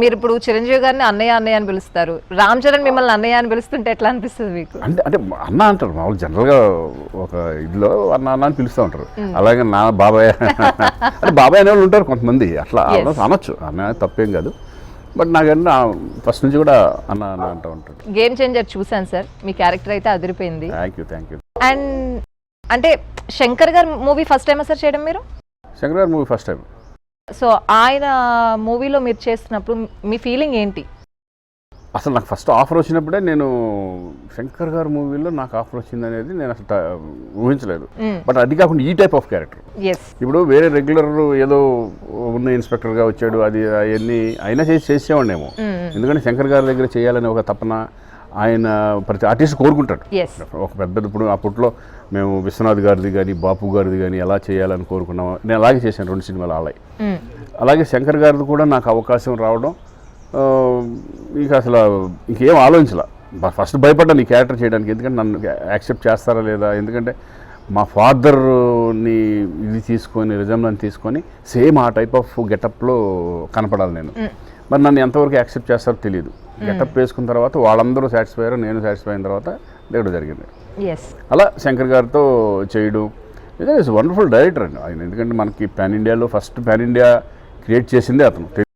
మీరు ఇప్పుడు చిరంజీవి గారిని అన్నయ్య అన్నయ్య అని పిలుస్తారు, రామ్ చరణ్ మిమ్మల్ని అన్నయ్య అని పిలుస్తుంటే ఎట్లా అనిపిస్తుంది మీకు? అంటే అంటే అన్న అంటారు మామూలు జనరల్గా ఒక ఇదిలో అన్న అన్న అని పిలుస్తూ ఉంటారు. అలాగే నా బాబాయ్ అంటే బాబాయ్ అనేవాళ్ళు ఉంటారు కొంతమంది, అట్లా అనొచ్చు, అన్న తప్పేం కాదు. బట్ నాకన్నా ఫస్ట్ నుంచి కూడా అన్న అన్న అంటూ ఉంటాడు. గేమ్ చేంజర్ చూసాను సార్, మీ క్యారెక్టర్ అయితే అదిరిపోయింది. Thank you. అండ్ అంటే శంకర్ గారు మూవీ ఫస్ట్ టైమా సార్ చేయడం మీరు? శంకర్ గారి మూవీ ఫస్ట్ టైం. సో ఆయన మూవీలో మీరు చేస్తున్నప్పుడు మీ ఫీలింగ్ ఏంటి? అసలు నాకు ఫస్ట్ ఆఫర్ వచ్చినప్పుడే నేను శంకర్ గారి మూవీలో నాకు ఆఫర్ వచ్చింది అనేది నేను అసలు ఊహించలేదు. బట్ అది కాకుండా ఈ టైప్ ఆఫ్ క్యారెక్టర్, ఇప్పుడు వేరే రెగ్యులర్ ఏదో ఉన్న ఇన్స్పెక్టర్గా వచ్చాడు అది అవన్నీ అయినా చేసేవాడినేమో. ఎందుకంటే శంకర్ గారి దగ్గర చేయాలని ఒక తపన ఆయన ప్రతి ఆర్టిస్ట్ కోరుకుంటాడు. ఒక పెద్ద ఇప్పుడు అప్పట్లో మేము విశ్వనాథ్ గారిది కానీ బాపు గారిది కానీ ఎలా చేయాలని కోరుకున్నాము. నేను అలాగే చేశాను 2 సినిమాలు అలాగే శంకర్ గారిది కూడా నాకు అవకాశం రావడం ఇక అసలు ఇంకేం ఆలోచించలే. ఫస్ట్ భయపడ్డాను ఈ క్యారెక్టర్ చేయడానికి, ఎందుకంటే నన్ను యాక్సెప్ట్ చేస్తారా లేదా. ఎందుకంటే మా ఫాదర్ని ఇది తీసుకొని రిజంబ్లెన్స్ తీసుకొని సేమ్ ఆ టైప్ ఆఫ్ గెటప్లో కనపడాలి నేను. మరి నన్ను ఎంతవరకు యాక్సెప్ట్ చేస్తారో తెలియదు. గెటప్ వేసుకున్న తర్వాత వాళ్ళందరూ సాటిస్ఫై అయ్యారు, నేను సాటిస్ఫై అయిన తర్వాత దిగడం జరిగింది. అలా శంకర్ గారితో చేయడం ఇస్ వండర్ఫుల్ డైరెక్టర్ అండి ఆయన. ఎందుకంటే మనకి పాన్ ఇండియాలో ఫస్ట్ పాన్ ఇండియా క్రియేట్ చేసిందే అతను.